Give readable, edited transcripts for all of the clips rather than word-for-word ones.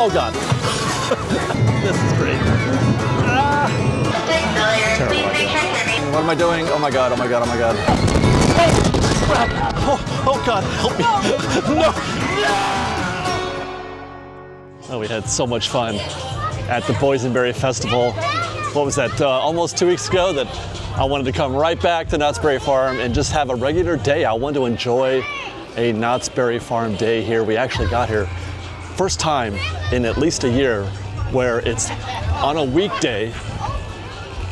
Oh God. This is great. Terrifying. What am I doing? Oh my God, oh my God, oh my God. Oh, crap. Oh God, help me. No. Oh, we had so much fun at the Boysenberry Festival. What was that, almost 2 weeks ago, that I wanted to come right back to Knott's Berry Farm and just have a regular day. I wanted to enjoy a Knott's Berry Farm day here. We actually got here first time in at least a year where it's on a weekday,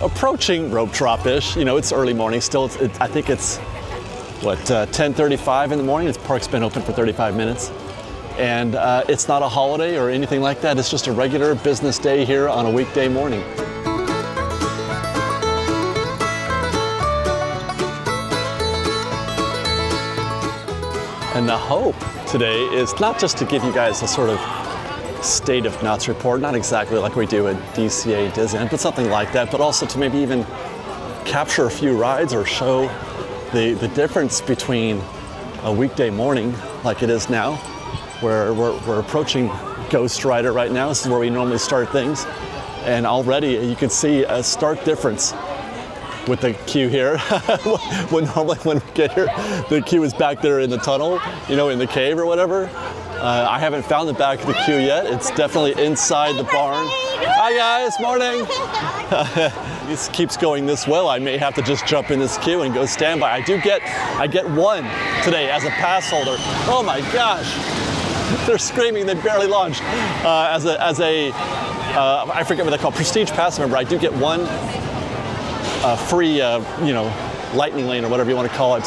approaching rope drop-ish. You know, it's early morning still. I think it's, what, 10:35 in the morning. This park's been open for 35 minutes. And it's not a holiday or anything like that. It's just a regular business day here on a weekday morning. And the hope today is not just to give you guys a sort of state of Knott's report, not exactly like we do at DCA Disneyland, but something like that, but also to maybe even capture a few rides or show the difference between a weekday morning like it is now, where we're approaching Ghost Rider right now. This is where we normally start things. And already you can see a stark difference with the queue here. Normally when we get here, the queue is back there in the tunnel, you know, in the cave or whatever. I haven't found the back of the queue yet. It's definitely inside the barn. Hi guys, morning. This keeps going this well. I may have to just jump in this queue and go standby. I get one today as a pass holder. Oh my gosh. They're screaming, they barely launched. As a I forget what they call, prestige pass member, I do get one free, you know, lightning lane or whatever you want to call it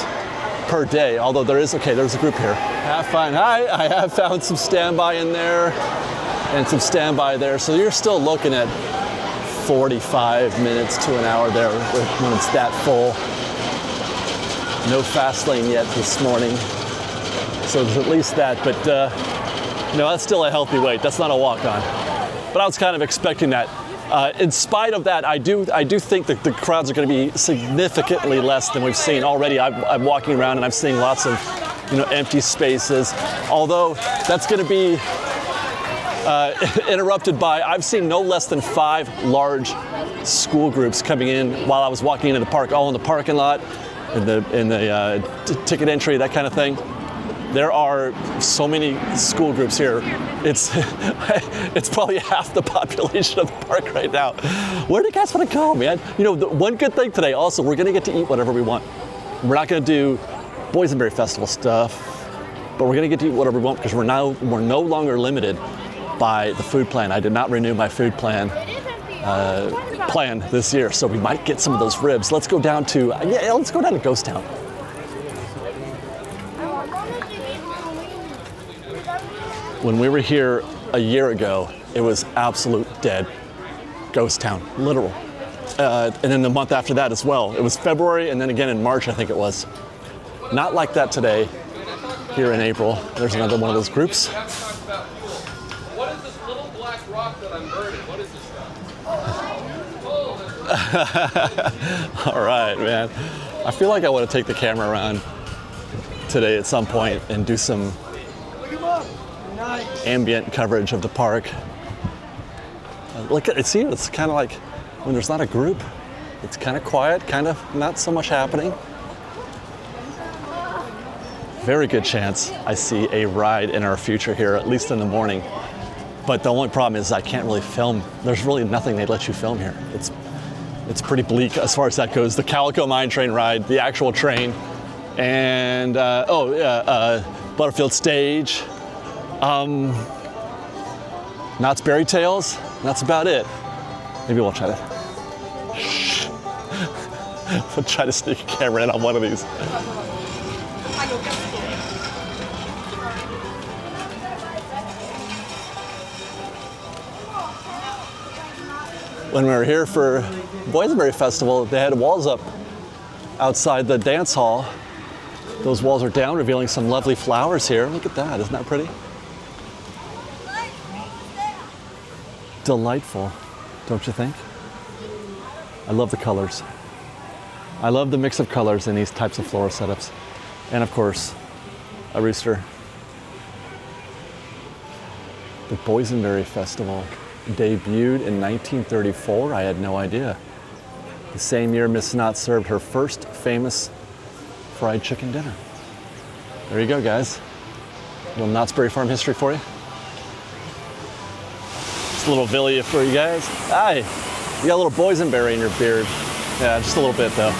per day. Although there's a group here. Have fun. Hi, I have found some standby in there and some standby there. So you're still looking at 45 minutes to an hour there when it's that full. No fast lane yet this morning. So there's at least that, but no, that's still a healthy wait. That's not a walk-on. But I was kind of expecting that. In spite of that, I do think that the crowds are going to be significantly less than we've seen already. I'm walking around and I'm seeing lots of, you know, empty spaces. Although that's going to be interrupted by, I've seen no less than 5 large school groups coming in while I was walking into the park, all in the parking lot, in the ticket entry, that kind of thing. There are so many school groups here. It's probably half the population of the park right now. Where do you guys want to go, man? You know, the one good thing today also, we're gonna get to eat whatever we want. We're not gonna do Boysenberry Festival stuff, but we're gonna get to eat whatever we want because we're no longer limited by the food plan. I did not renew my food plan this year, so we might get some of those ribs. Let's go down to let's go down to Ghost Town. When we were here a year ago, it was absolute dead ghost town, literal. And then the month after that as well. It was February and then again in March, I think it was. Not like that today, here in April. There's another one of those groups. What is this little black rock that I'm burning? What is this stuff? All right, man. I feel like I want to take the camera around today at some point and do some ambient coverage of the park. Look at it, see, it's kind of like when there's not a group, it's kind of quiet, kind of not so much happening. Very good chance I see a ride in our future here, at least in the morning. But the only problem is I can't really film. There's really nothing they'd let you film here. It's pretty bleak as far as that goes. The Calico Mine Train ride, the actual train, and Butterfield Stage. Knott's Berry Tales, that's about it. Maybe we'll try to, we'll try to sneak a camera in on one of these. When we were here for Boysenberry Festival, they had walls up outside the dance hall. Those walls are down, revealing some lovely flowers here. Look at that, isn't that pretty? Delightful, don't you think? I love the colors. I love the mix of colors in these types of floral setups. And of course, a rooster. The Boysenberry Festival debuted in 1934. I had no idea. The same year Miss Knott served her first famous fried chicken dinner. There you go, guys. A little Knott's Berry Farm history for you. Just a little Villia for you guys. Hi, you got a little boysenberry in your beard. Yeah, just a little bit though.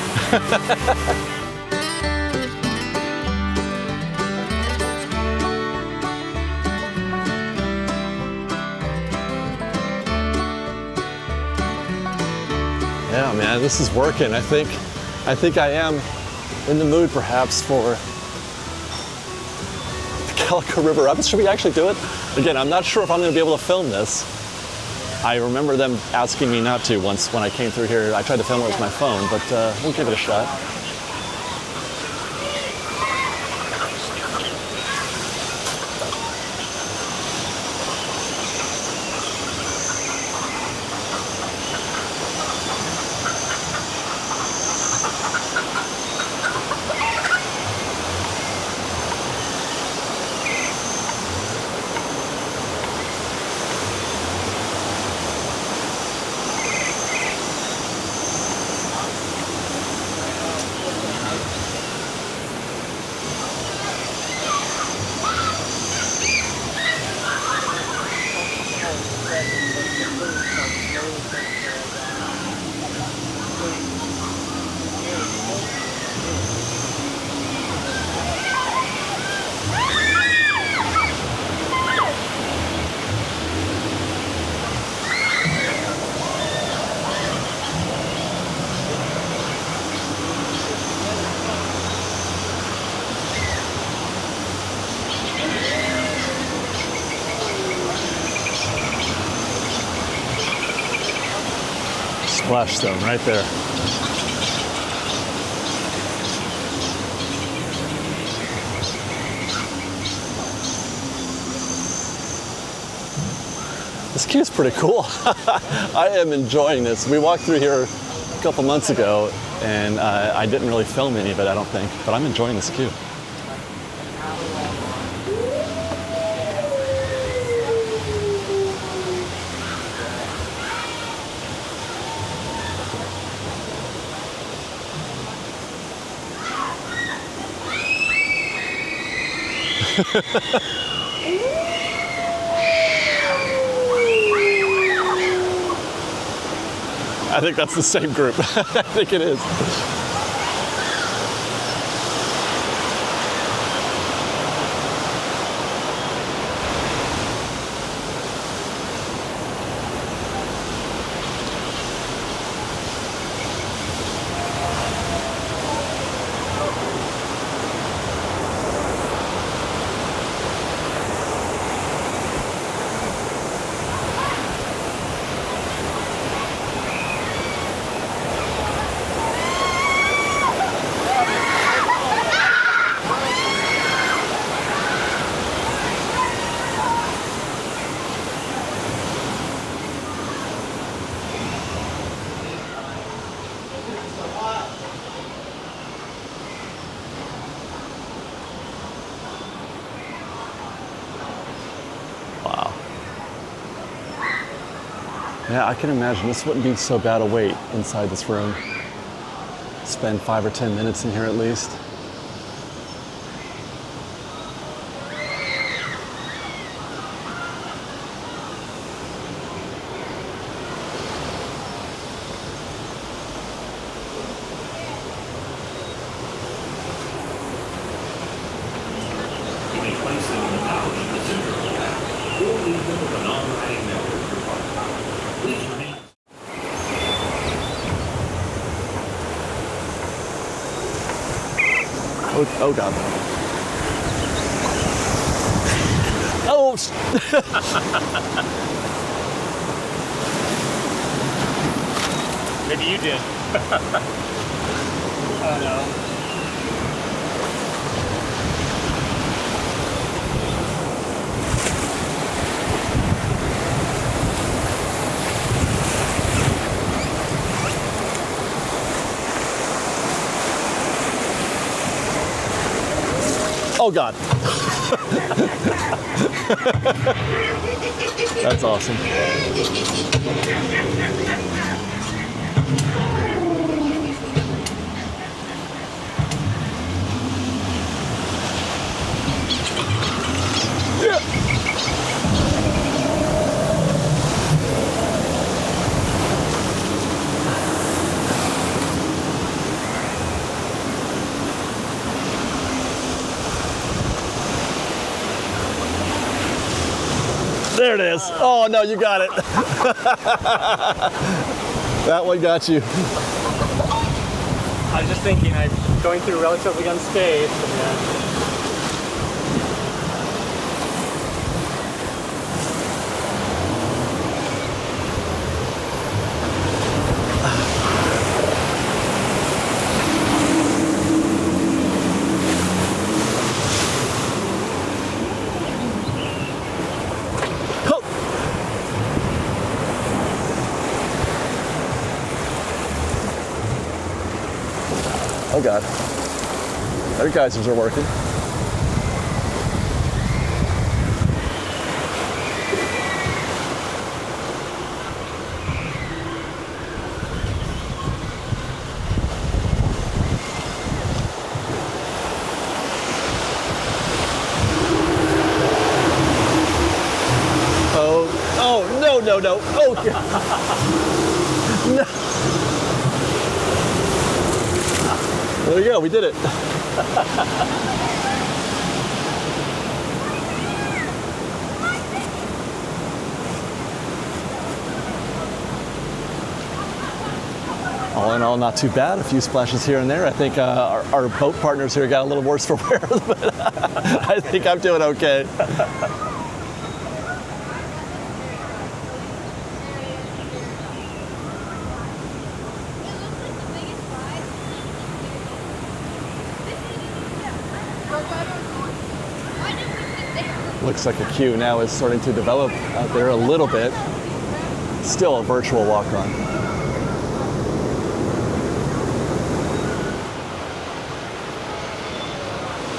Yeah, man, this is working. I think I am in the mood perhaps for the Calico River Rapids. Should we actually do it? Again, I'm not sure if I'm going to be able to film this. I remember them asking me not to once when I came through here. I tried to film it with my phone, but we'll give it a shot. Splashstone right there. This queue is pretty cool. I am enjoying this. We walked through here a couple months ago and I didn't really film any of it, I don't think, but I'm enjoying this queue. I think that's the same group. I think it is. Yeah, I can imagine this wouldn't be so bad a wait inside this room. Spend 5 or 10 minutes in here at least. Oh God. Oh! Maybe you did. Oh no. Oh God. That's awesome. There it is. Oh no, you got it. That one got you. I was just thinking, I'm going through relatively unscathed. And, Oh God. Their geysers are working. Oh, no. Oh, no. There we go, we did it. All in all, not too bad. A few splashes here and there. I think our boat partners here got a little worse for wear, but I think I'm doing okay. Looks like a queue now is starting to develop out there a little bit. Still a virtual walk-on.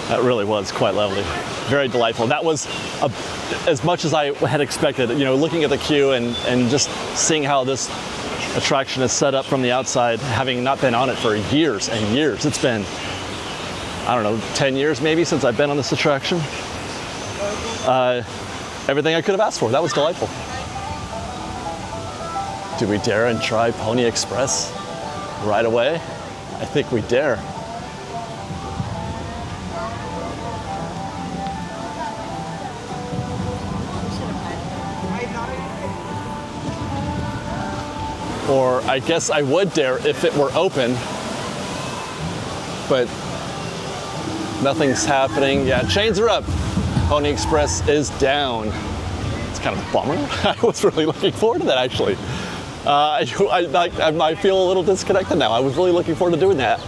That really was quite lovely. Very delightful. That was as much as I had expected. You know, looking at the queue and just seeing how this attraction is set up from the outside, having not been on it for years and years. It's been, I don't know, 10 years maybe since I've been on this attraction. Everything I could have asked for. That was delightful. Do we dare and try Pony Express right away? I think we dare. Or I guess I would dare if it were open, but nothing's happening. Yeah, chains are up. Pony Express is down. It's kind of a bummer. I was really looking forward to that, actually. I feel a little disconnected now. I was really looking forward to doing that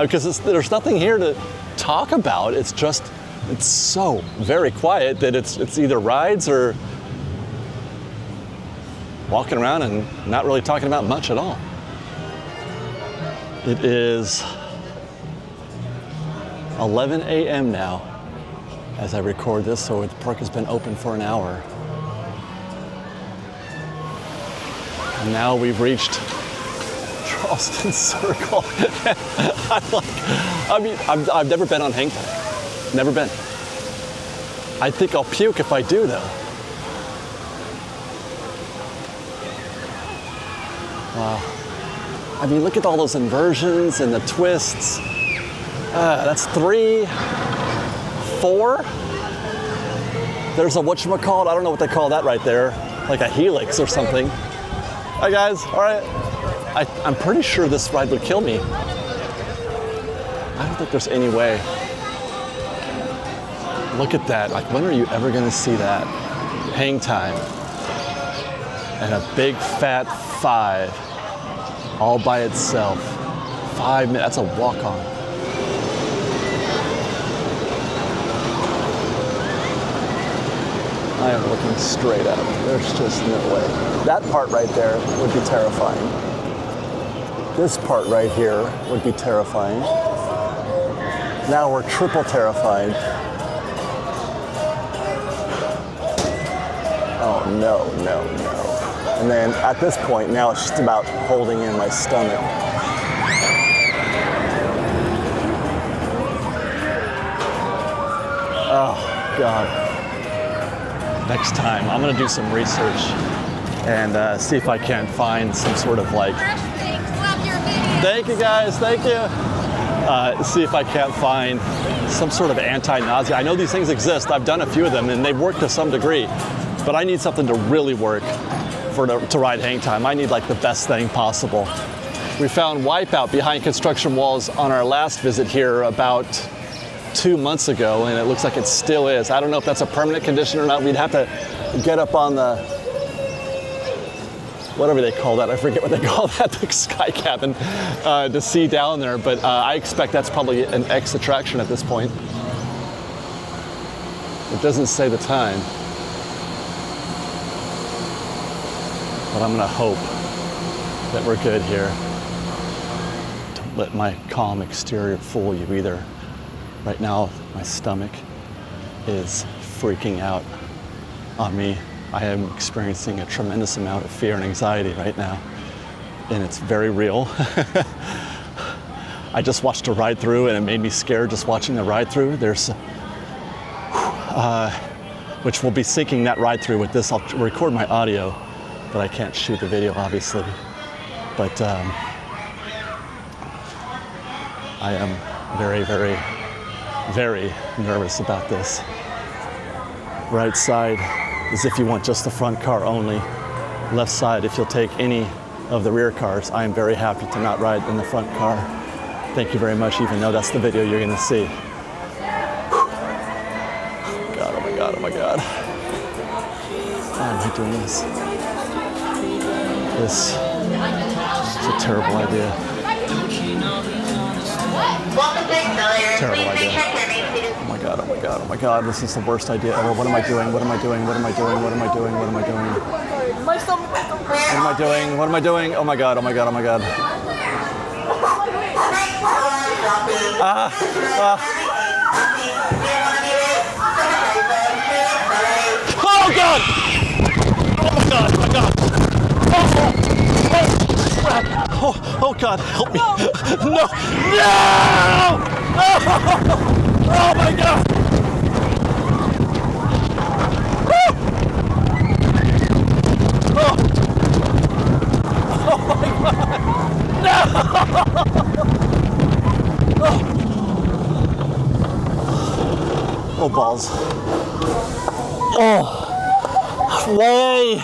because there's nothing here to talk about. It's so very quiet that it's either rides or walking around and not really talking about much at all. It is 11 a.m. now as I record this, so the park has been open for an hour. And now we've reached Charleston Circle. I've never been on HangTime. Never been. I think I'll puke if I do, though. Wow. I mean, look at all those inversions and the twists. That's 3, 4. There's a whatchamacallit, I don't know what they call that right there. Like a helix or something. Hi guys, all right. I'm pretty sure this ride would kill me. I don't think there's any way. Look at that, like when are you ever gonna see that? HangTime. And a big fat 5, all by itself. 5 minutes, that's a walk-on. I am looking straight up. There's just no way. That part right there would be terrifying. This part right here would be terrifying. Now we're triple terrified. Oh no, no, no. And then at this point, now it's just about holding in my stomach. Oh God. Next time, I'm gonna do some research and see if I can find some sort of like, thank you guys, thank you. See if I can't find some sort of anti-nausea. I know these things exist. I've done a few of them and they've worked to some degree, but I need something to really work to ride HangTime. I need like the best thing possible. We found Wipeout behind construction walls on our last visit here about 2 months ago, and it looks like it still is. I don't know if that's a permanent condition or not. We'd have to get up on the, whatever they call that, I forget what they call that, the sky cabin, to see down there, but I expect that's probably an X attraction at this point. It doesn't say the time, but I'm gonna hope that we're good here. Don't let my calm exterior fool you either. Right now, my stomach is freaking out on me. I am experiencing a tremendous amount of fear and anxiety right now, and it's very real. I just watched a ride through and it made me scared just watching the ride through. There's, which we'll be syncing that ride through with this. I'll record my audio, but I can't shoot the video obviously. But I am very, very, very nervous about this. Right side is if you want just the front car only. Left side if you'll take any of the rear cars. I am very happy to not ride in the front car. Thank you very much, even though that's the video you're gonna see. God, oh my God, oh my God. Why am I doing this? This is a terrible idea. Terrible idea. Oh my God, oh my God, oh my God, this is the worst idea ever. What am I doing? What am I doing? What am I doing? What am I doing? What am I doing? What am I doing? What am I doing? Oh my God, oh my God, oh my God. Oh God! Oh my God, oh my God. Oh God, help me. No! No! Oh my God! Oh my God! No! Oh balls. Oh. Way.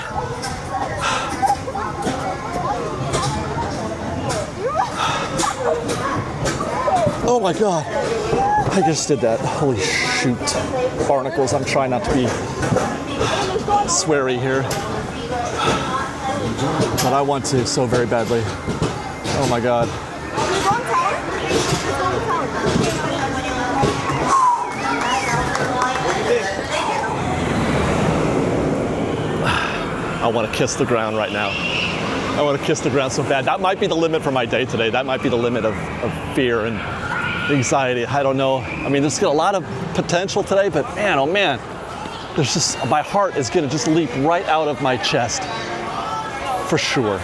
Oh my God, I just did that. Holy shoot. Barnacles, I'm trying not to be sweary here. But I want to so very badly. Oh my God. I want to kiss the ground right now. I want to kiss the ground so bad. That might be the limit for my day today. That might be the limit of fear and anxiety. I don't know. I mean, there's a lot of potential today, but man, oh man, there's just, my heart is gonna just leap right out of my chest, for sure.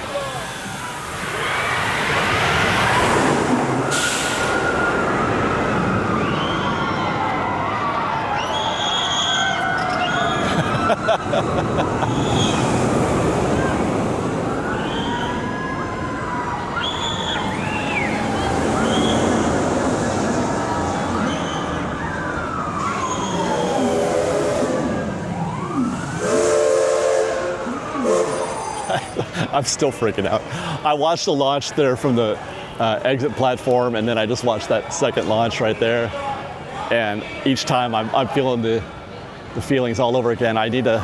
I'm still freaking out. I watched the launch there from the exit platform, and then I just watched that second launch right there. And each time I'm feeling the feelings all over again. I need to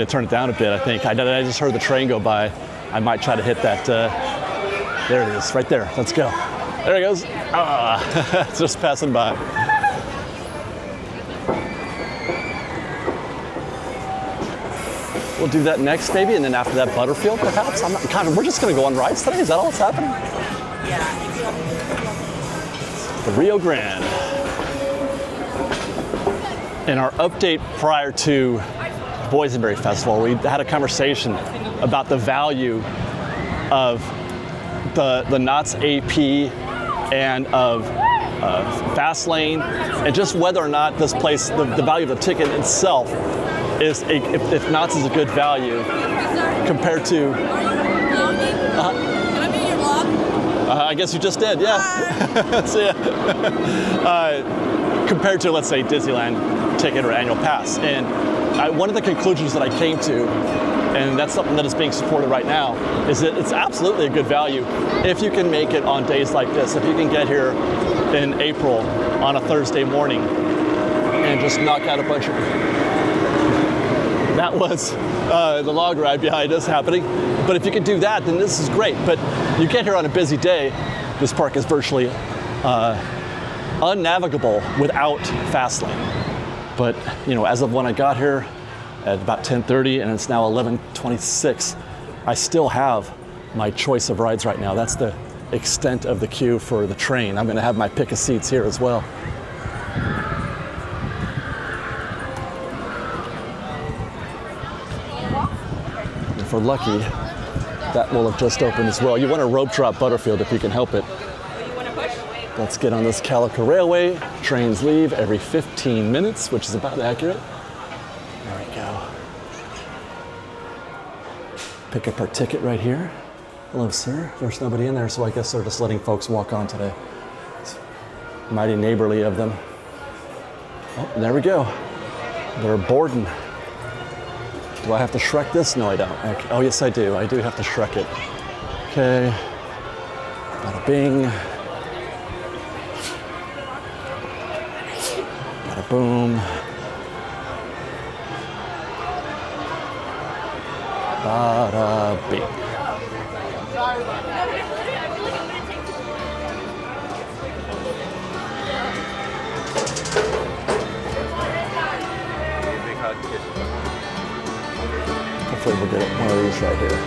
turn it down a bit, I think. I just heard the train go by. I might try to hit that. There it is, right there. Let's go. There it goes. It's just passing by. We'll do that next, maybe, and then after that, Butterfield, perhaps. God, we're just going to go on rides today. Is that all that's happening? Yeah. The Rio Grande. In our update prior to Boysenberry Festival, we had a conversation about the value of the Knott's AP and of Fastlane, and just whether or not this place, the value of the ticket itself, is if Knott's is a good value compared to. Can I be in your vlog? I guess you just did, yeah. So, yeah. Compared to, let's say, Disneyland ticket or annual pass, and one of the conclusions that I came to, and that's something that is being supported right now, is that it's absolutely a good value if you can make it on days like this. If you can get here in April on a Thursday morning and just knock out a bunch of... That was the log ride behind us happening. But if you can do that, then this is great. But you get here on a busy day, this park is virtually unnavigable without Fastlane. But, you know, as of when I got here at about 10:30 and it's now 11:26, I still have my choice of rides right now. That's the extent of the queue for the train. I'm gonna have my pick of seats here as well. If we're lucky, that will have just opened as well. You want to rope drop Butterfield if you can help it. Let's get on this Calico Railway. Trains leave every 15 minutes, which is about accurate. There we go. Pick up our ticket right here. Hello, sir. There's nobody in there, so I guess they're just letting folks walk on today. It's mighty neighborly of them. Oh, there we go. They're boarding. Do I have to Shrek this? No, I don't. Okay. Oh, yes, I do. I do have to Shrek it. Okay. Bada bing. Bada boom. Bada bing. Hopefully we'll get one of these right here.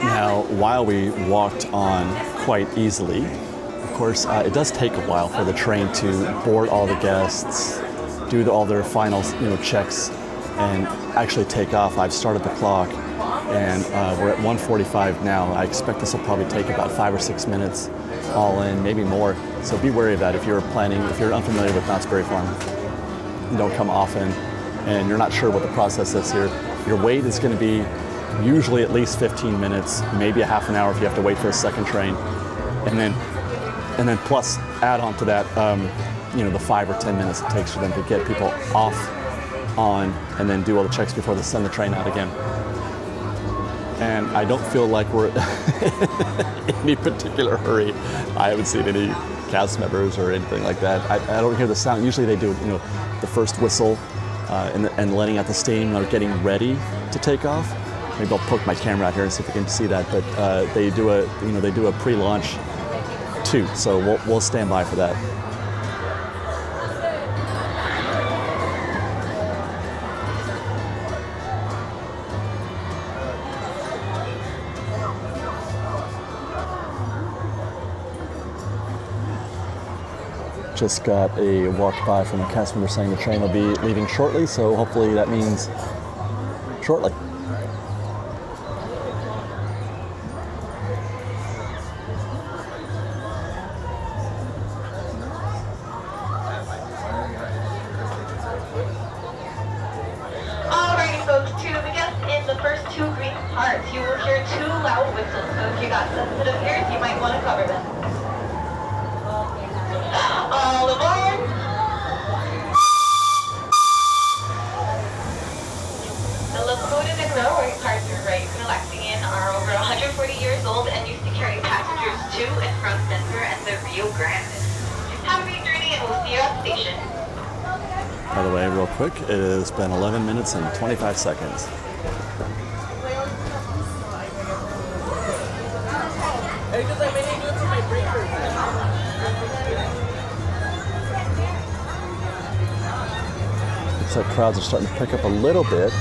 Now, while we walked on quite easily, of course, it does take a while for the train to board all the guests, do all their final, checks, and actually take off. I've started the clock, and we're at 1:45 now. I expect this will probably take about 5 or 6 minutes, all in, maybe more. So be wary of that if you're planning, if you're unfamiliar with Knott's Berry Farm, you don't come often, and you're not sure what the process is here. Your wait is going to be usually at least 15 minutes, maybe a half an hour if you have to wait for a second train, and then plus add on to that, the 5 or 10 minutes it takes for them to get people off, on, and then do all the checks before they send the train out again. And I don't feel like we're in any particular hurry. I haven't seen any cast members or anything like that. I don't hear the sound. Usually they do, the first whistle and letting out the steam or getting ready to take off. Maybe I'll poke my camera out here and see if you can see that. But they do a pre-launch toot, so we'll stand by for that. Just got a walk by from a cast member saying the train will be leaving shortly, so hopefully that means shortly. Alrighty folks, to the guests in the first 2 green parts, you will hear 2 loud whistles, so if you got sensitive ears, you might want to cover them. All aboard! The locomotive and railway cars you're collecting in are over 140 years old and used to carry passengers to and from Denver and the Rio Grande. Have a great journey and we'll see you at the station. By the way, real quick, it has been 11 minutes and 25 seconds. Looks like crowds are starting to pick up a little bit.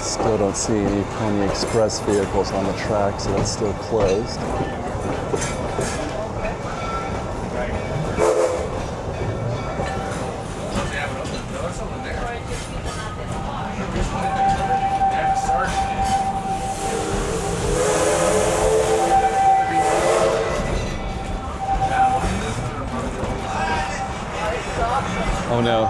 Still don't see any Pony Express vehicles on the track, so that's still closed. Oh no.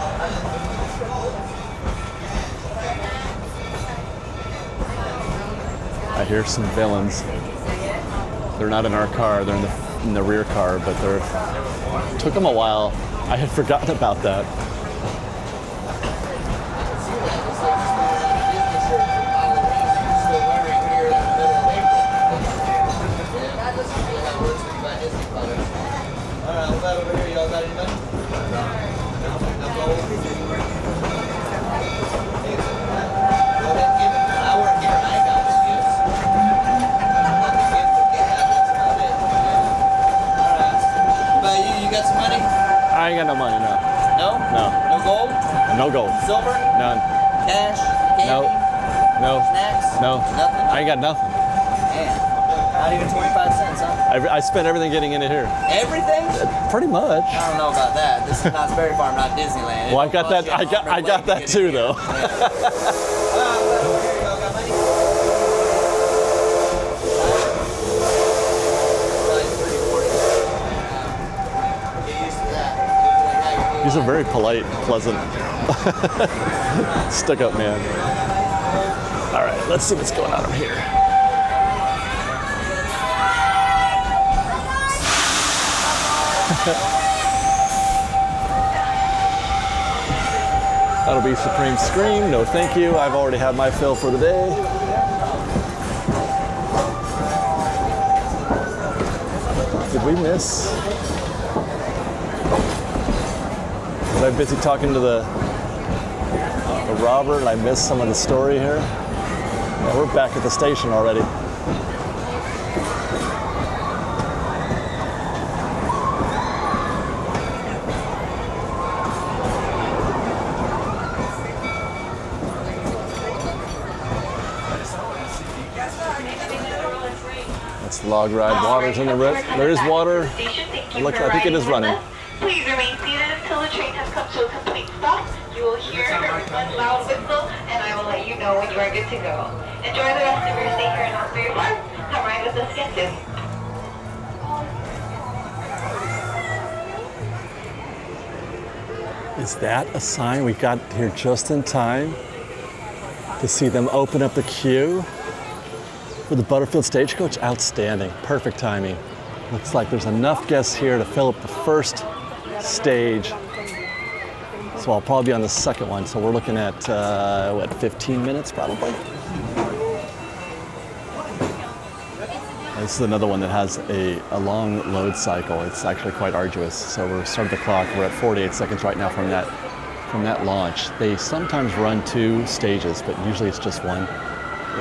I hear some villains. They're not in our car, they're in the rear car, but took them a while. I had forgotten about that. I ain't got no money, no. No? No. No gold? No gold. Silver? None. Cash? Candy? No. No. Snacks? No. Nothing? I ain't got nothing. Man. Not even 25 cents, huh? I spent everything getting into here. Everything? Pretty much. I don't know about that. This is Knott's Berry Farm, not Disneyland. Well, I got that. I got that too, though. He's a very polite, pleasant, stuck-up man. All right, let's see what's going on over here. That'll be Supreme Scream. No, thank you. I've already had my fill for the day. Did we miss? Was I busy talking to the robber and I missed some of the story here? Yeah, we're back at the station already. That's the log ride. Water's in the rip. There is water. I think it is running. Please remain seated until the train has come to a complete stop. You will hear one loud whistle, and I will let you know when you are good to go. Enjoy the rest of your stay here in Knott's Berry Farm. Come ride with us again soon. Is that a sign? We got here just in time to see them open up the queue for the Butterfield Stagecoach. Outstanding. Perfect timing. Looks like there's enough guests here to fill up the first stage. So I'll probably be on the second one. So we're looking at, 15 minutes probably? This is another one that has a long load cycle. It's actually quite arduous. So we're starting the clock. We're at 48 seconds right now from that launch. They sometimes run 2 stages, but usually it's just one.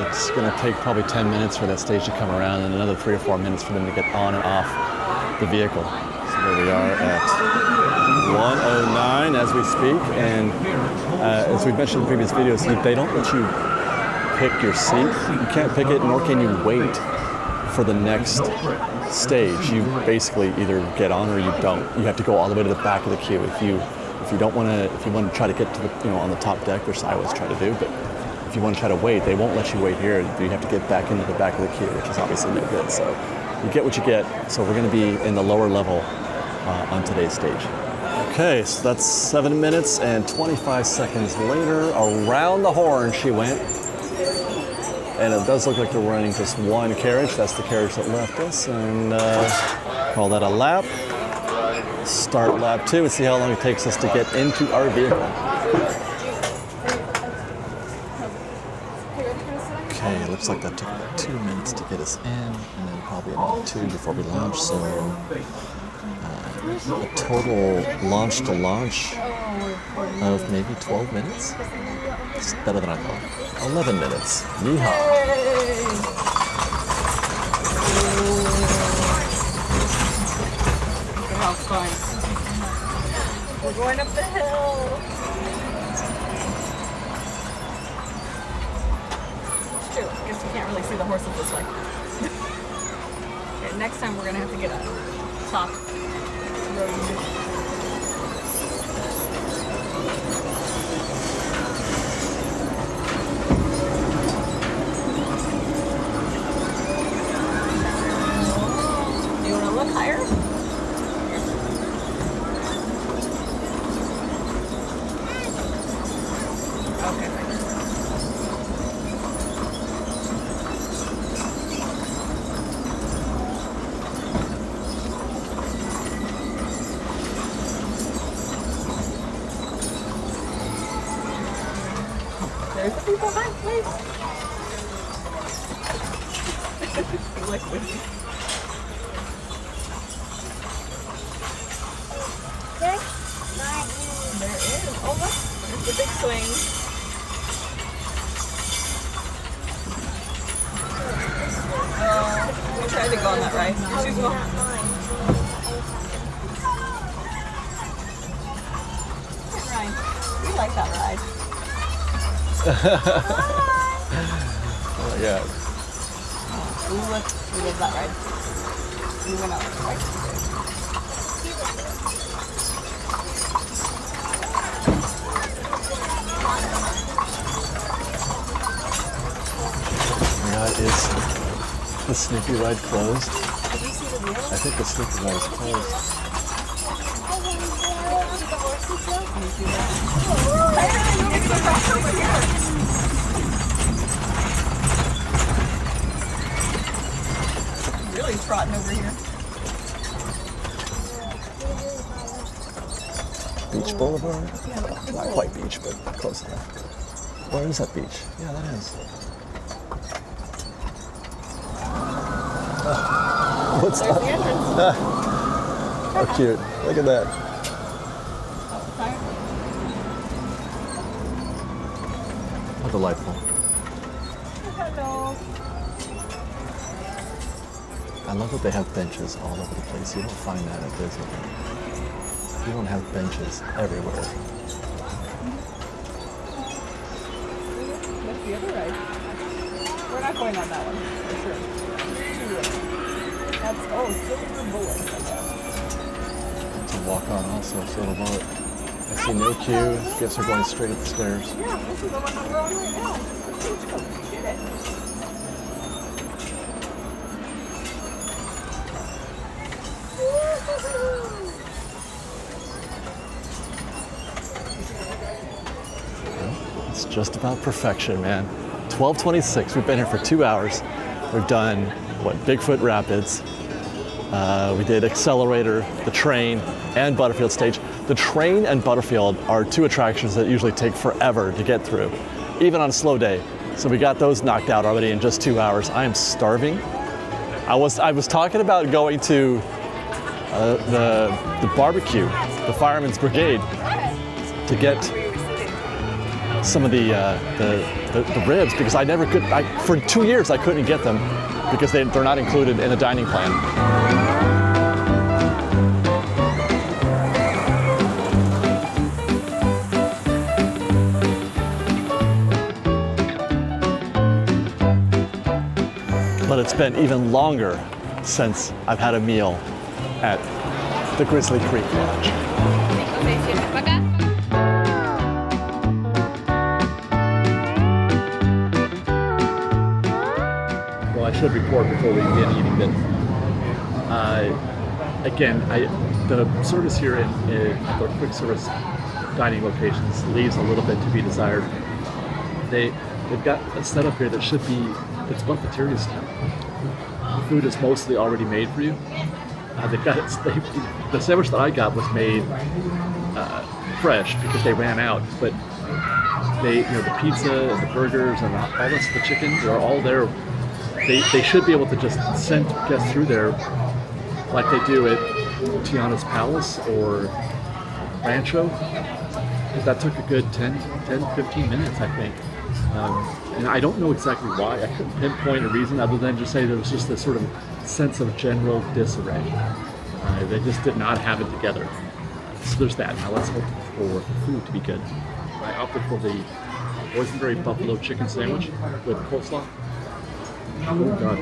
It's going to take probably 10 minutes for that stage to come around and another 3 or 4 minutes for them to get on and off the vehicle. So there we are at 1:09 as we speak. And as we mentioned in previous videos, they don't let you pick your seat. You can't pick it, nor can you wait for the next stage. You basically either get on or you don't. You have to go all the way to the back of the queue. If you want to try to get to the on the top deck, which I always try to do, but if you want to try to wait, they won't let you wait here. You have to get back into the back of the queue, which is obviously no good. So you get what you get. So we're going to be in the lower level on today's stage. Okay, so that's 7 minutes and 25 seconds later. Around the horn she went. And it does look like they're running just one carriage. That's the carriage that left us. And call that a lap. Start lap 2 and see how long it takes us to get into our vehicle. Okay, it looks like that took about 2 minutes to get us in, and then probably another 2 before we launch. So a total launch to launch of maybe 12 minutes. It's better than I thought. 11 minutes. Yeehaw. How fun. We're going up the hill. It's true. I guess you can't really see the horses this way. Okay, next time we're going to have to get a top road. Look higher. Okay. There's the people behind, please. Like with you. There is. Oh, look. There's the big swing. We tried to go on that ride. She's going. Ryan, we like that ride. Oh my God. We love that ride. We went out right. Is the Snoopy ride closed? Did you see the wheel? I think the Snoopy ride is closed. Really trotting over here. Beach Boulevard? Not quite beach, but close enough. Where is that beach? Yeah, that is. What's There's that? the entrance. How cute. Look at that. How delightful. Hello. I love that they have benches all over the place. You don't find that at Disneyland. You don't have benches everywhere. That's the other ride. We're not going on that one, for sure. That's, Silver Bullet. It's a walk-on also, Silver Bullet. I see no queue. Guess we're going straight up the stairs. Yeah, this is the one that we're on right now. Stagecoach. Get it. It's just about perfection, man. 12:26. We've been here for 2 hours. We've done, Bigfoot Rapids. We did Accelerator, the train, and Butterfield Stage. The train and Butterfield are two attractions that usually take forever to get through, even on a slow day. So we got those knocked out already in just 2 hours. I am starving. I was talking about going to the barbecue, the Fireman's Brigade, to get some of the ribs, because I never could. For 2 years I couldn't get them because they're not included in the dining plan. But it's been even longer since I've had a meal at the Grizzly Creek Lodge. should report before we begin eating that again, the service here in the quick service dining locations leaves a little bit to be desired. They've got a setup here that should be, it's buffeteria style. Food is mostly already made for you. The sandwich that I got was made fresh because they ran out, but the pizza and the burgers and all this, the chicken, they're all there. They should be able to just send guests through there like they do at Tiana's Palace or Rancho. That took a good 10, 15 minutes, I think. And I don't know exactly why. I couldn't pinpoint a reason other than just say there was just this sort of sense of general disarray. They just did not have it together. So there's that. Now let's hope for the food to be good. I opted for the boysenberry buffalo chicken sandwich with coleslaw. Oh God.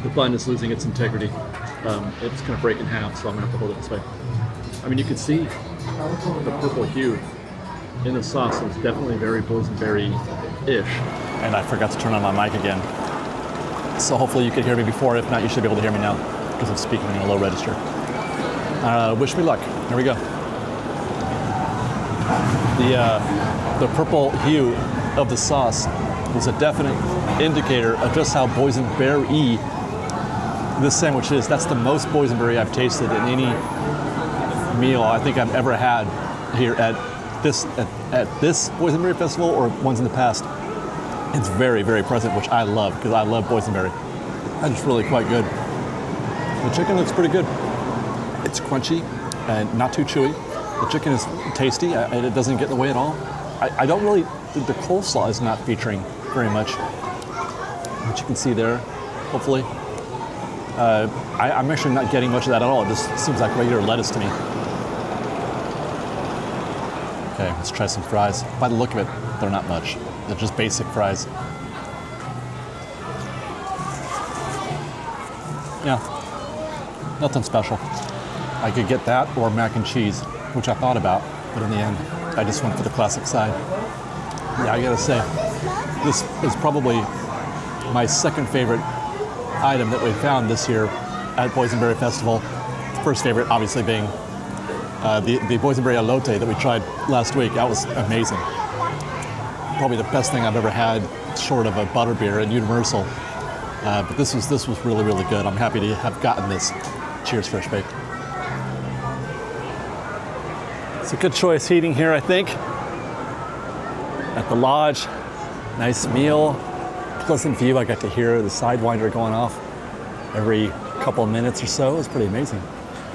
The bun is losing its integrity. It's going to break in half, so I'm going to have to hold it this way. I mean, you can see the purple hue in the sauce, so it's definitely very boysenberry-ish. And I forgot to turn on my mic again. So hopefully you could hear me before. If not, you should be able to hear me now because I'm speaking in a low register. Wish me luck. Here we go. The purple hue of the sauce was a definite indicator of just how boysenberry this sandwich is. That's the most boysenberry I've tasted in any meal I think I've ever had here at this boysenberry festival or ones in the past. It's very, very present, which I love because I love boysenberry. And it's really quite good. The chicken looks pretty good. It's crunchy and not too chewy. The chicken is tasty and it doesn't get in the way at all. I don't really, the coleslaw is not featuring very much, which you can see there, hopefully. I'm actually not getting much of that at all. It just seems like regular lettuce to me. Okay, let's try some fries. By the look of it, they're not much. They're just basic fries. Yeah, nothing special. I could get that or mac and cheese, which I thought about, but in the end, I just went for the classic side. Yeah, I gotta say, this is probably my second favorite item that we found this year at Boysenberry Festival. First favorite, obviously, being the boysenberry elote that we tried last week. That was amazing. Probably the best thing I've ever had, short of a butterbeer at Universal. But this was really, really good. I'm happy to have gotten this. Cheers, Fresh Baked. It's a good choice eating here, I think. At the lodge, nice meal, pleasant view. I got to hear the Sidewinder going off every couple of minutes or so. It was pretty amazing.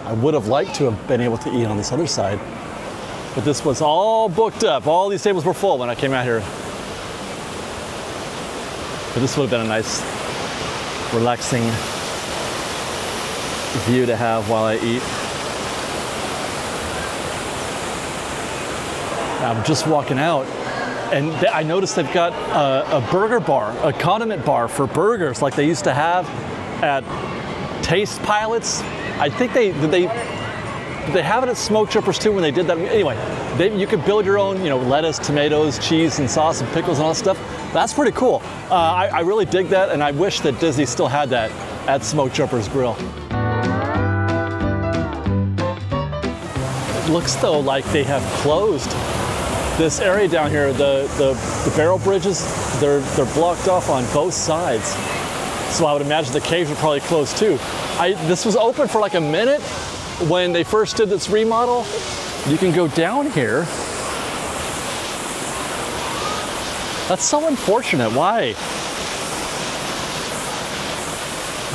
I would have liked to have been able to eat on this other side, but this was all booked up. All these tables were full when I came out here. But this would have been a nice, relaxing view to have while I eat. I'm just walking out, and I noticed they've got a burger bar, a condiment bar for burgers like they used to have at Taste Pilots. I think did they have it at Smoke Trippers too when they did that? Anyway, you could build your own, lettuce, tomatoes, cheese, and sauce, and pickles, and all that stuff. That's pretty cool. I really dig that, and I wish that Disney still had that at Smoke Trippers Grill. It looks though like they have closed this area down here. The barrel bridges, they're blocked off on both sides. So I would imagine the caves are probably closed too. This was open for like a minute when they first did this remodel. You can go down here. That's so unfortunate. Why?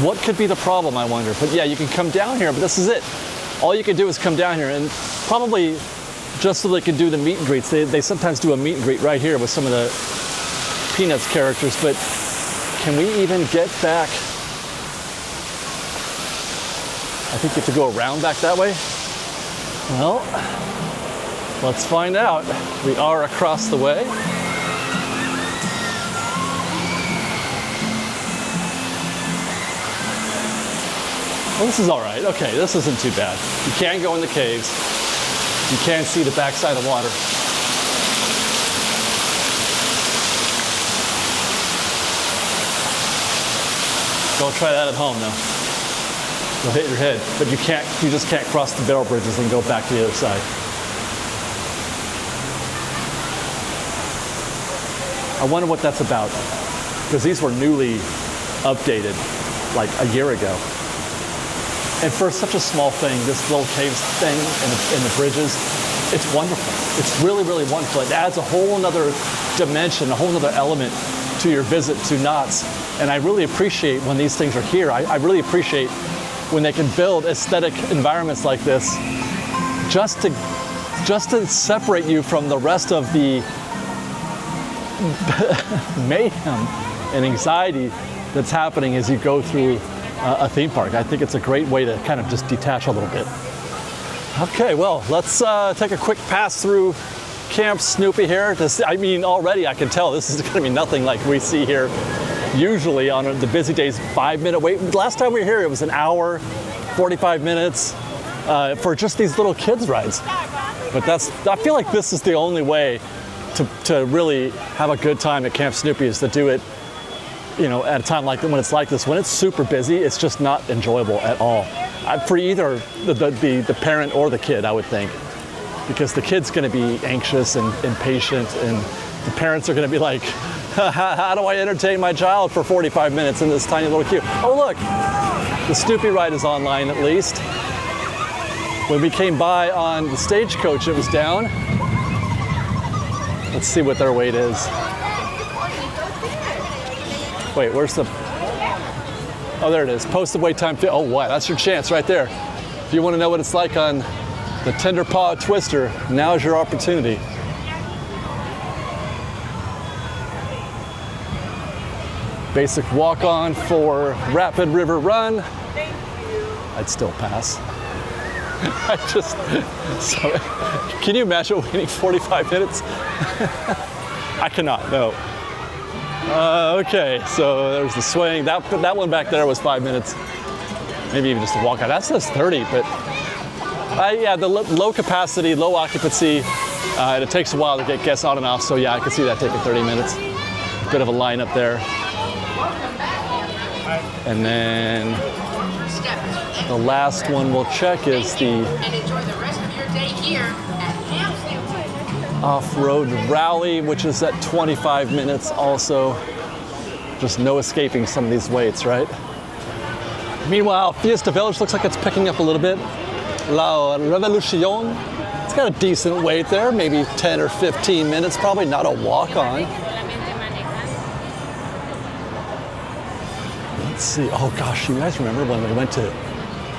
What could be the problem, I wonder? But yeah, you can come down here, but this is it. All you can do is come down here, and probably just so they can do the meet and greets. They sometimes do a meet and greet right here with some of the Peanuts characters, but can we even get back? I think you have to go around back that way. Well, let's find out. We are across the way. Well, this is all right. Okay, this isn't too bad. You can go in the caves. You can see the backside of water. Don't try that at home, though. You'll hit your head, but you just can't cross the barrel bridges and go back to the other side. I wonder what that's about, because these were newly updated like a year ago. And for such a small thing, this little cave thing in the bridges, it's wonderful. It's really, really wonderful. It adds a whole nother dimension, a whole nother element to your visit to Knott's. And I really appreciate when these things are here. I really appreciate when they can build aesthetic environments like this just to separate you from the rest of the mayhem and anxiety that's happening as you go through a theme park. I think it's a great way to kind of just detach a little bit. Okay, well, let's take a quick pass through Camp Snoopy here. I mean, already I can tell this is going to be nothing like we see here usually on the busy days. 5-minute wait. Last time we were here, it was an hour, 45 minutes for just these little kids rides. But I feel like this is the only way to really have a good time at Camp Snoopy, is to do it, at a time like when it's like this. When it's super busy, it's just not enjoyable at all. For either the parent or the kid, I would think, because the kid's going to be anxious and impatient, and the parents are going to be like, how do I entertain my child for 45 minutes in this tiny little queue? Oh look, the Snoopy ride is online at least. When we came by on the Stagecoach, it was down. Let's see what their wait is. Wait, where's the... Oh, there it is. Posted wait time. Oh, wow, that's your chance right there. If you want to know what it's like on the Tender Paw Twister, now's your opportunity. Basic walk-on for Rapid River Run. I'd still pass. Can you imagine waiting 45 minutes? I cannot, no. Okay, so there's the swing. That one back there was 5 minutes. Maybe even just a walk out. That says 30, but yeah, the low capacity, low occupancy, and it takes a while to get guests on and off, so yeah, I can see that taking 30 minutes. Bit of a line up there. And then the last one we'll check is the off-road rally, which is at 25 minutes also. Just no escaping some of these waits, right? Meanwhile, Fiesta Village looks like it's picking up a little bit. La Revolucion, it's got a decent wait there, maybe 10 or 15 minutes, probably not a walk-on. Let's see, oh gosh, you guys remember when we went to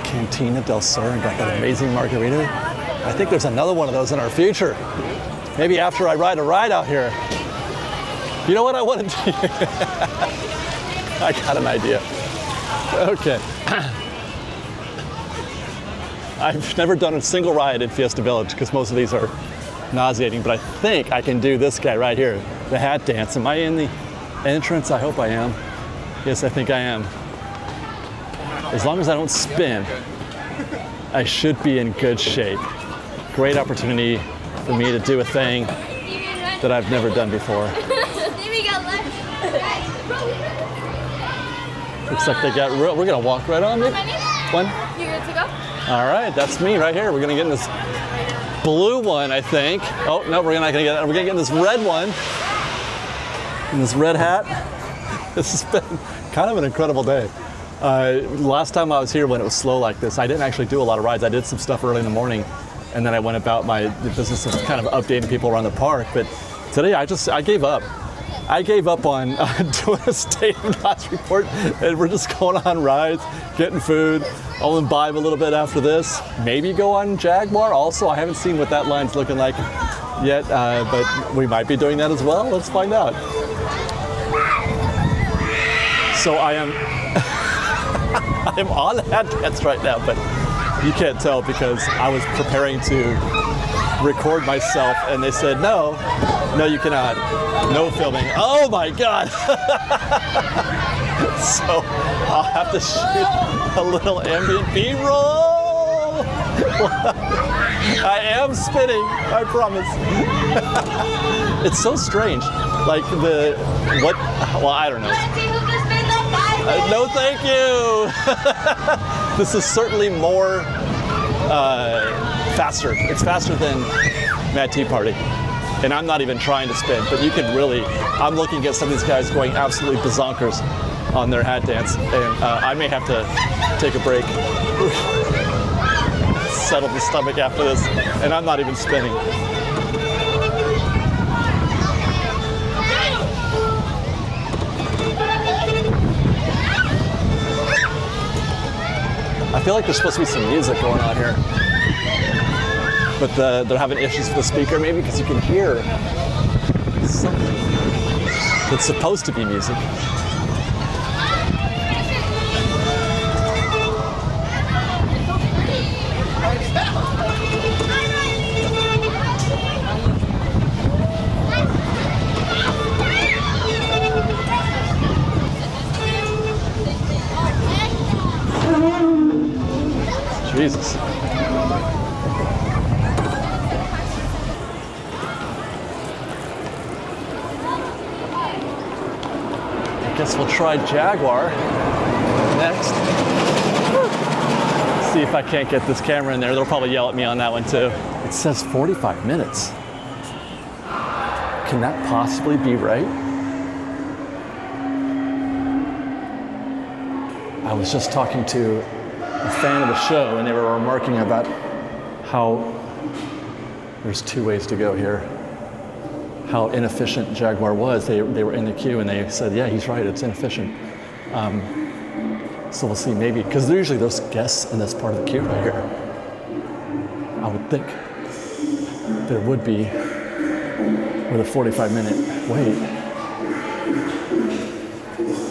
Cantina del Sur and got that amazing margarita? I think there's another one of those in our future. Maybe after I ride a ride out here. You know what I want to do? I got an idea. Okay. I've never done a single ride in Fiesta Village because most of these are nauseating, but I think I can do this guy right here, the hat dance. Am I in the entrance? I hope I am. Yes, I think I am. As long as I don't spin, I should be in good shape. Great opportunity for me to do a thing that I've never done before. Looks like they got we're gonna walk right on it. One. You good to go? All right, that's me right here. We're gonna get in this blue one, I think. Oh no, we're not gonna get that. We're gonna get in this red one. In this red hat. This has been kind of an incredible day. Last time I was here when it was slow like this, I didn't actually do a lot of rides. I did some stuff early in the morning, and then I went about my business of kind of updating people around the park. But today I gave up. I gave up on doing a state of Knott's report, and we're just going on rides, getting food. I'll imbibe a little bit after this. Maybe go on Jaguar also. I haven't seen what that line's looking like yet, but we might be doing that as well. Let's find out. So I am on the hat dance right now, but you can't tell because I was preparing to record myself and they said, no, you cannot. No filming. Oh my God. So I'll have to shoot a little ambient B-roll. I am spinning, I promise. It's so strange. Like I don't know. No, thank you. This is certainly more faster. It's faster than Mad Tea Party. And I'm not even trying to spin, but you can really, I'm looking at some of these guys going absolutely bazonkers on their hat dance, and I may have to take a break. Settle the stomach after this, and I'm not even spinning. I feel like there's supposed to be some music going on here. But they're having issues with the speaker, maybe because you can hear something that's supposed to be music. Jesus. I guess we'll try Jaguar next. See if I can't get this camera in there. They'll probably yell at me on that one too. It says 45 minutes. Can that possibly be right? I was just talking to a fan of the show, and they were remarking about how there's two ways to go here. How inefficient Jaguar was. They were in the queue, and they said, yeah, he's right, it's inefficient. So we'll see, maybe, because usually there's guests in this part of the queue right here. I would think there would be with a 45-minute wait.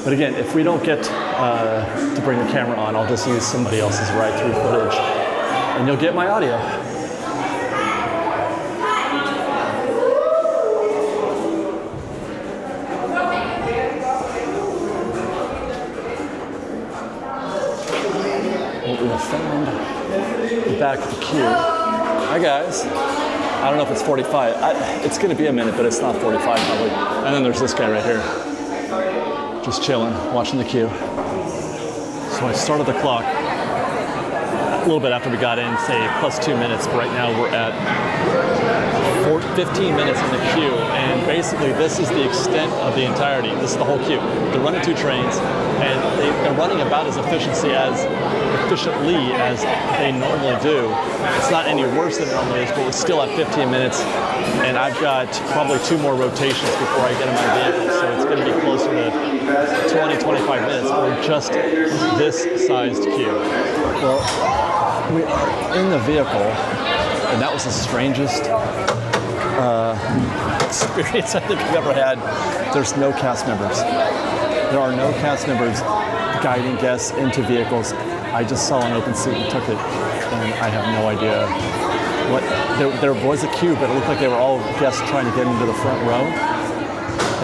But again, if we don't get to bring the camera on, I'll just use somebody else's ride-through footage, and you'll get my audio. What we have found the back of the queue. Hi guys. I don't know if it's 45. It's going to be a minute, but it's not 45 probably. And then there's this guy right here. Just chilling, watching the queue. So I started the clock a little bit after we got in, say plus 2 minutes, but right now we're at 15 minutes in the queue, and basically this is the extent of the entirety. This is the whole queue. They're running two trains, and they're running about as efficiently as they normally do. It's not any worse than it normally is, but we're still at 15 minutes, and I've got probably 2 more rotations before I get in my vehicle, so it's going to be closer to 20, 25 minutes for just this sized queue. Well, we are in the vehicle, and that was the strangest experience I think I've ever had. There's no cast members. There are no cast members guiding guests into vehicles. I just saw an open seat and took it, and I have no idea what. There was a queue, but it looked like they were all guests trying to get into the front row,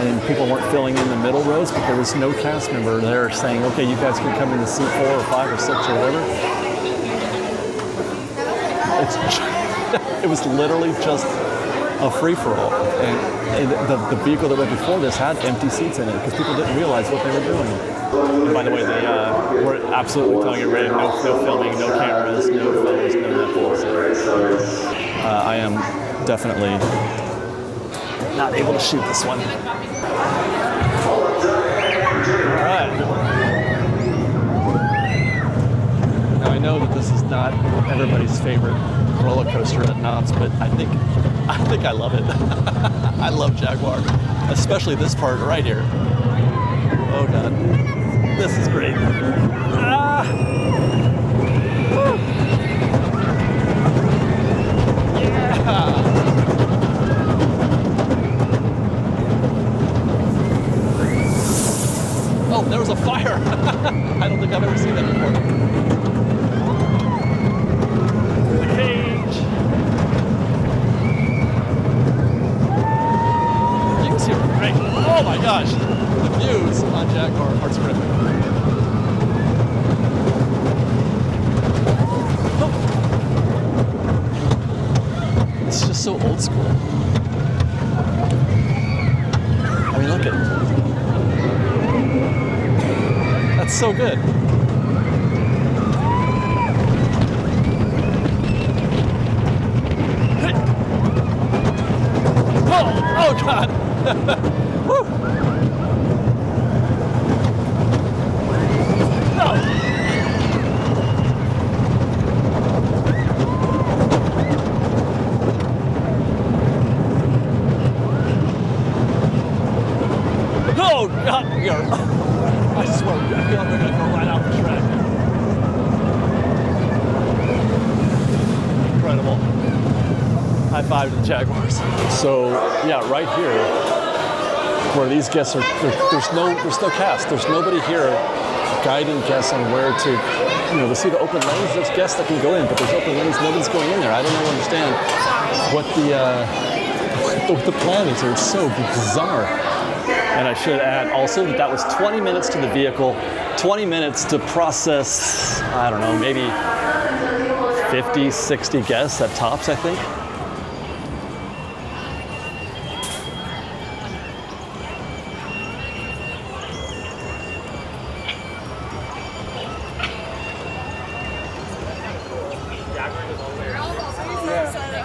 and people weren't filling in the middle rows, but there was no cast member there saying, okay, you guys can come into seat 4 or 5 or 6 or whatever. It was literally just a free-for-all, and the vehicle that went before this had empty seats in it because people didn't realize what they were doing. And by the way, they were absolutely telling everybody no filming, no cameras, no photos, no nothing. I am definitely not able to shoot this one. All right. Now I know that this is not everybody's favorite roller coaster at Knott's, but I think I love it. I love Jaguar, especially this part right here. Oh God, this is great. Ah! Woo! Yeah! Oh, there was a fire. I don't think I've ever seen that before. Oh my gosh, the views on Jaguar are terrific. Oh. It's just so old school. I mean, look at so good. Oh God. Woo. No. Oh God, we are. I swear, I feel like we're gonna go right off the track. Incredible. High five to the Jaguars. So yeah, right here, where these guests are, there's no cast. There's nobody here guiding guests on where to, to see the open lanes. There's guests that can go in, but there's open lanes. Nobody's going in there. I don't understand what the plan is here. It's so bizarre. And I should add also that was 20 minutes to the vehicle, 20 minutes to process, I don't know, maybe 50, 60 guests at tops, I think.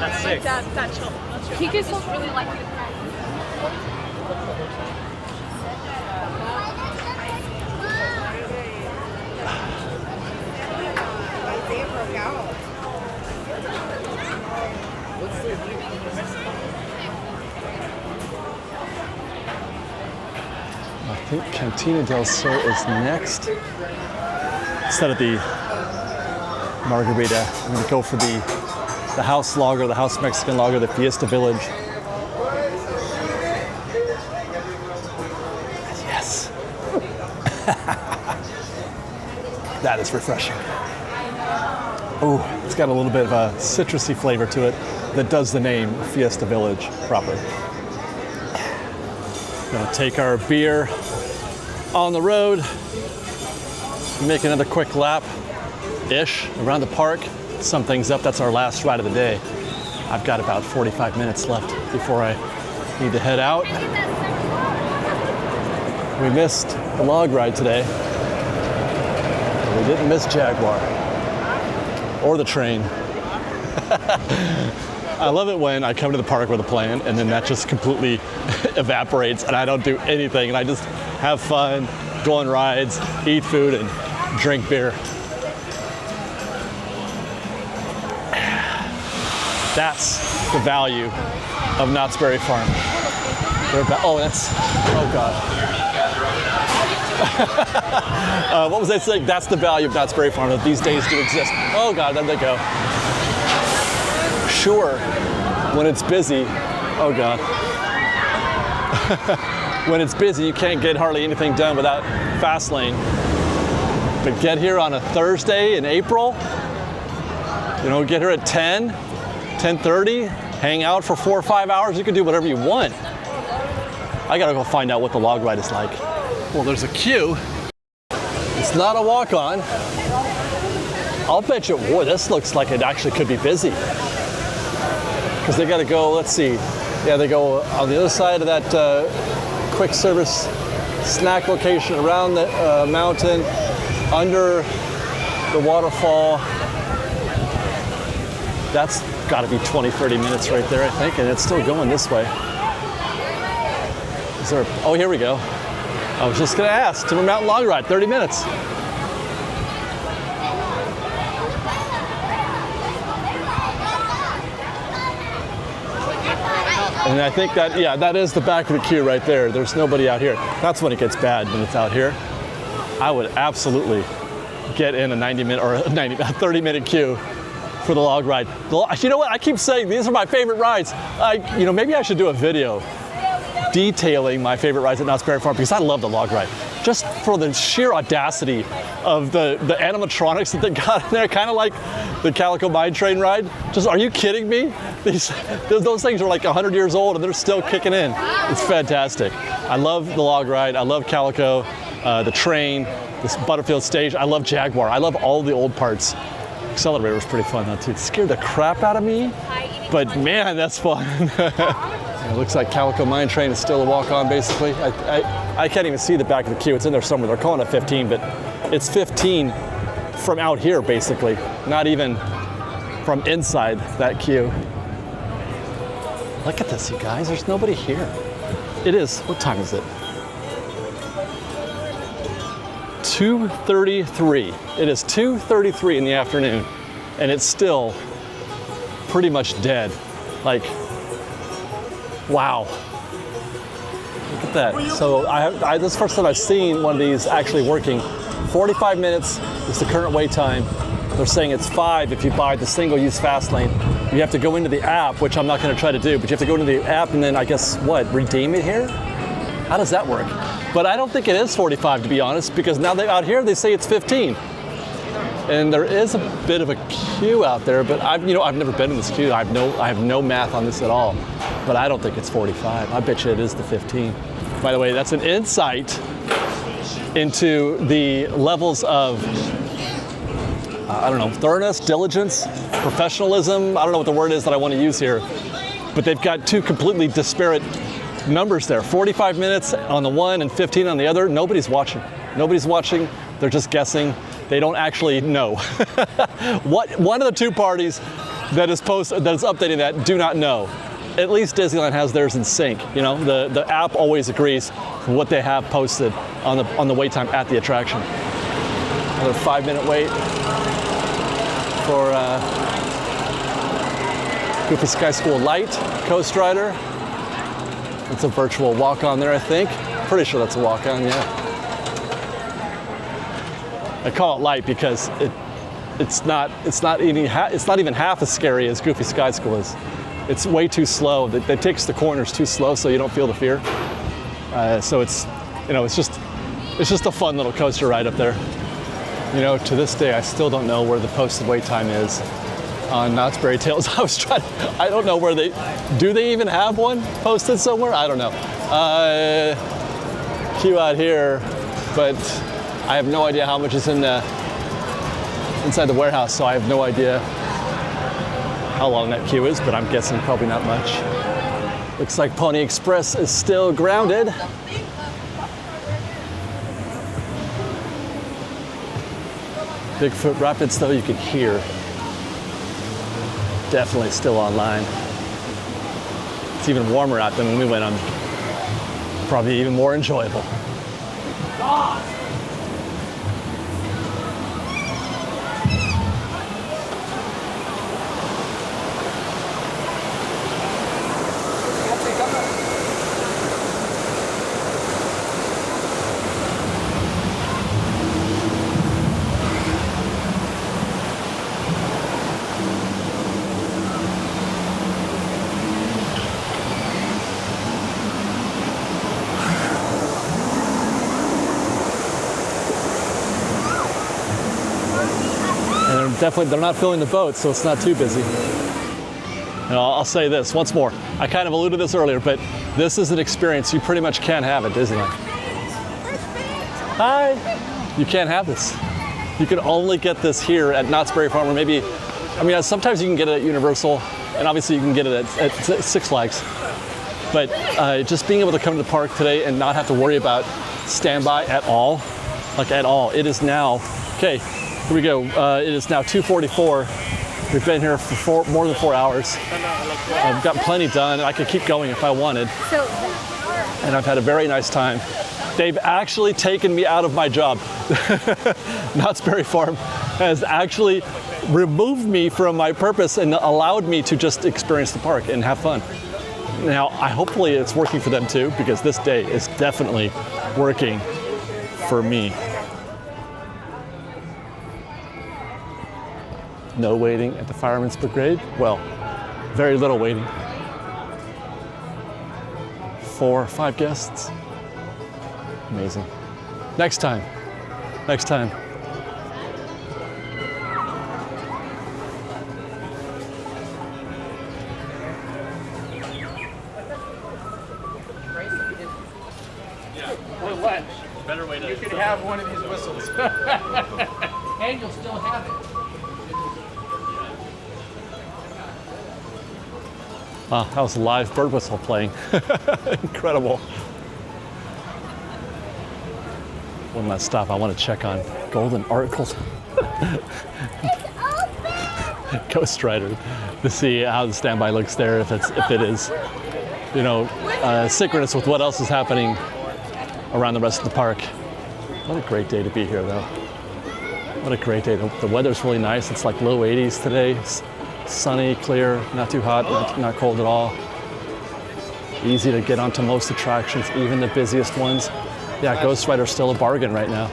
That's sick. That chill. He just really like it. I think Cantina del Sol is next. Instead of the margarita, I'm gonna go for the house lager, the house Mexican lager, the Fiesta Village. Yes. That is refreshing. Oh, it's got a little bit of a citrusy flavor to it that does the name Fiesta Village proper. Gonna take our beer on the road, make another quick lap-ish around the park, sum things up. That's our last ride of the day. I've got about 45 minutes left before I need to head out. We missed the log ride today, but we didn't miss Jaguar or the train. I love it when I come to the park with a plan and then that just completely evaporates and I don't do anything and I just have fun, go on rides, eat food, and drink beer. That's the value of Knott's Berry Farm. Oh God. What was I saying? That's the value of Knott's Berry Farm, that these days do exist. Oh God, there they go. Sure, when it's busy, oh God. When it's busy, you can't get hardly anything done without fast lane. But get here on a Thursday in April, get here at 10, 10:30, hang out for 4 or 5 hours, you can do whatever you want. I gotta go find out what the log ride is like. Well, there's a queue. It's not a walk-on. I'll bet you, boy, this looks like it actually could be busy. Because they gotta go, let's see. Yeah, they go on the other side of that quick service snack location, around the mountain, under the waterfall. That's gotta be 20, 30 minutes right there, I think, and it's still going this way. Oh, here we go. I was just gonna ask, Timber Mountain Log Ride, 30 minutes. And I think that, yeah, that is the back of the queue right there. There's nobody out here. That's when it gets bad, when it's out here. I would absolutely get in a 90-minute or a 30-minute queue for the log ride. You know what? I keep saying these are my favorite rides. Maybe I should do a video detailing my favorite rides at Knott's Berry Farm because I love the log ride. Just for the sheer audacity of the animatronics that they got in there, kind of like the Calico Mine Train ride. Just, are you kidding me? Those things are like 100 years old and they're still kicking in. It's fantastic. I love the log ride. I love Calico, the train, this Butterfield stage. I love Jaguar. I love all the old parts. Accelerator was pretty fun though too. It scared the crap out of me, but man, that's fun. It looks like Calico Mine Train is still a walk-on basically. I I can't even see the back of the queue. It's in there somewhere. They're calling it 15, but it's 15 from out here, basically. Not even from inside that queue. Look at this, you guys. There's nobody here. It is, what time is it? 2:33. It is 2:33 in the afternoon, and it's still pretty much dead. Like, wow. Look at that. So this is the first time I've seen one of these actually working. 45 minutes is the current wait time. They're saying it's 5 if you buy the single-use fast lane. You have to go into the app, which I'm not going to try to do, but you have to go into the app and then I guess, what, redeem it here? How does that work? But I don't think it is 45, to be honest, because now out here they say it's 15. And there is a bit of a queue out there, but I've never been in this queue. I have no math on this at all, but I don't think it's 45. I bet you it is the 15. By the way, that's an insight into the levels of, I don't know, thoroughness, diligence, professionalism. I don't know what the word is that I want to use here, but they've got two completely disparate numbers there. 45 minutes on the one and 15 on the other. Nobody's watching. Nobody's watching. They're just guessing. They don't actually know. One of the two parties that is updating that do not know. At least Disneyland has theirs in sync. You know, the app always agrees with what they have posted on the wait time at the attraction. Another 5-minute wait for Goofy Sky School Light Coast Rider. It's a virtual walk-on there, I think. Pretty sure that's a walk-on, yeah. I call it light because it's not even half as scary as Goofy Sky School is. It's way too slow. It takes the corners too slow, so you don't feel the fear. So it's just a fun little coaster ride up there. You know, to this day, I still don't know where the posted wait time is on Knott's Berry Tales. I don't know where do they even have one posted somewhere? I don't know. Queue out here, but I have no idea how much is inside the warehouse, so I have no idea how long that queue is, but I'm guessing probably not much. Looks like Pony Express is still grounded. Bigfoot Rapids, though, you can hear. Definitely still online. It's even warmer out than when we went on. Probably even more enjoyable. Definitely, they're not filling the boats, so it's not too busy. And I'll say this once more. I kind of alluded to this earlier, but this is an experience you pretty much can't have at Disneyland. Hi. You can't have this. You can only get this here at Knott's Berry Farm, or maybe, I mean, sometimes you can get it at Universal, and obviously you can get it at Six Flags. But just being able to come to the park today and not have to worry about standby at all, like at all. It is now, okay. Here we go. It is now 2:44. We've been here for more than 4 hours. I've got plenty done. I could keep going if I wanted. And I've had a very nice time. They've actually taken me out of my job. Knott's Berry Farm has actually removed me from my purpose and allowed me to just experience the park and have fun. Now, hopefully it's working for them too, because this day is definitely working for me. No waiting at the Fireman's Brigade. Well, very little waiting. 4 or 5 guests. Amazing. Next time. Next time. Or lunch. Better way to. You could have one of these whistles. And you'll still have it. Wow, that was a live bird whistle playing. Incredible. One last stop. I want to check on golden articles. Ghost Rider, to see how the standby looks there, if it is, you know, synchronous with what else is happening around the rest of the park. What a great day to be here, though. What a great day. The weather's really nice. It's like low 80s today. It's sunny, clear, not too hot, not cold at all. Easy to get onto most attractions, even the busiest ones. Yeah, Ghost Rider's still a bargain right now.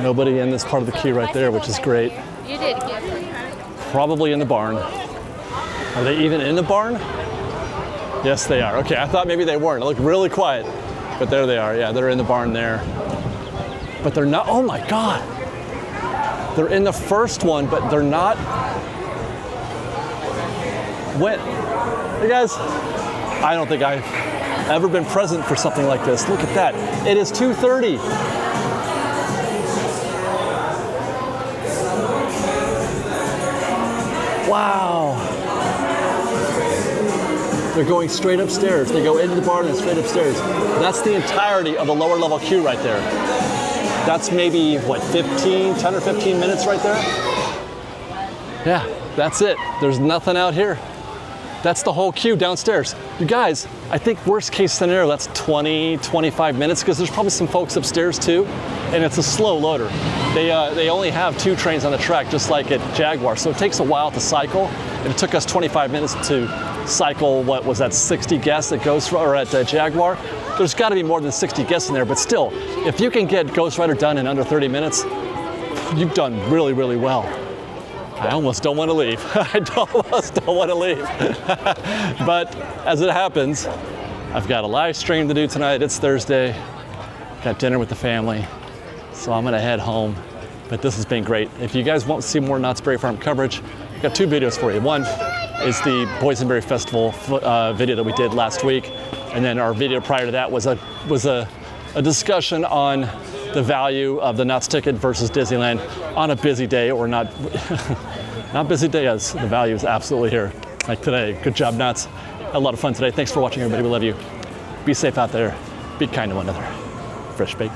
Nobody in this part of the queue right there, which is great. You did. Probably in the barn. Are they even in the barn? Yes, they are. Okay, I thought maybe they weren't. It looked really quiet, but there they are. Yeah, they're in the barn there. But they're not, oh my God. They're in the first one, but they're not. When? Hey guys, I don't think I've ever been present for something like this. Look at that. It is 2:30. Wow. They're going straight upstairs. They go into the barn and straight upstairs. That's the entirety of the lower level queue right there. That's maybe, what, 10 or 15 minutes right there? Yeah, that's it. There's nothing out here. That's the whole queue downstairs. You guys, I think worst case scenario, that's 20, 25 minutes, because there's probably some folks upstairs too, and it's a slow loader. They only have 2 trains on the track, just like at Jaguar, so it takes a while to cycle, and it took us 25 minutes to cycle, what was that, 60 guests at Jaguar? There's gotta be more than 60 guests in there, but still, if you can get Ghost Rider done in under 30 minutes, you've done really, really well. I almost don't want to leave. I almost don't want to leave. But as it happens, I've got a live stream to do tonight. It's Thursday. Got dinner with the family. So I'm gonna head home. But this has been great. If you guys want to see more Knott's Berry Farm coverage, I've got 2 videos for you. One is the Boysenberry Festival video that we did last week. And then our video prior to that was a discussion on the value of the Knott's ticket versus Disneyland on a busy day, or not busy day, as the value is absolutely here. Like today. Good job, Knott's. Had a lot of fun today. Thanks for watching, everybody. We love you. Be safe out there. Be kind to one another. Fresh baked.